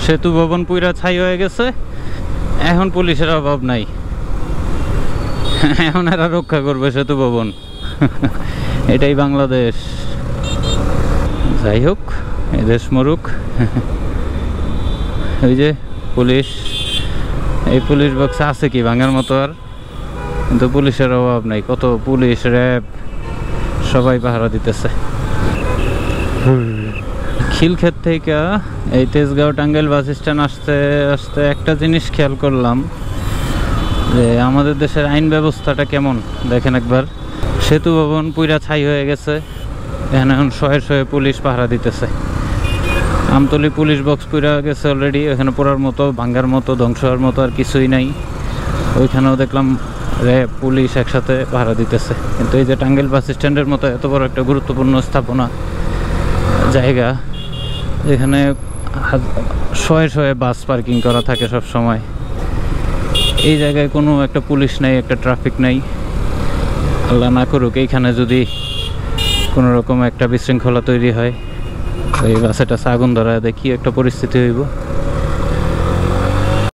সেতু ভবন পুরা ছাই হয়ে গেছে, এখন পুলিশের অভাব নাই, এখন এরা রক্ষা করবে সেতু ভবন। এটাই বাংলাদেশ। যাই হোক, এদেশ মরুক। ওই যে পুলিশ, এই পুলিশ বক্স আছে কি ভাঙার মতো আর, কিন্তু পুলিশের অভাব নাই, কত পুলিশ র্যাব সবাই পাহারা দিতেছে। খিলক্ষেত থেকে এই তেজগাঁও টাঙ্গাইল বাস স্ট্যান্ড আসতে আসতে একটা জিনিস খেয়াল করলাম যে আমাদের দেশের আইন ব্যবস্থাটা কেমন দেখেন একবার। সেতু ভবন পুরা ছাই হয়ে গেছে, এখানে এখন শয়ে শয়ে পুলিশ পাহারা দিতেছে। আমতলী পুলিশ বক্স পুরা গেছে অলরেডি, এখানে পোড়ার মতো, ভাঙ্গার মতো, ধ্বংস হওয়ার মতো আর কিছুই নাই। ওইখানেও দেখলাম র্যাব পুলিশ একসাথে পাহারা দিতেছে। কিন্তু এই যে টাঙ্গাইল বাস স্ট্যান্ডের মতো এত বড় একটা গুরুত্বপূর্ণ স্থাপনা জায়গা, এখানে শয়ে শয়ে বাস পার্কিং করা থাকে সব সময়, এই জায়গায় কোনো একটা পুলিশ নেই, একটা ট্রাফিক নেই। আল্লাহ না করুক এইখানে যদি কোনো রকম একটা বিশৃঙ্খলা তৈরি হয়, এই বাসেটা আগুন ধরা দেখি একটা পরিস্থিতি হইব।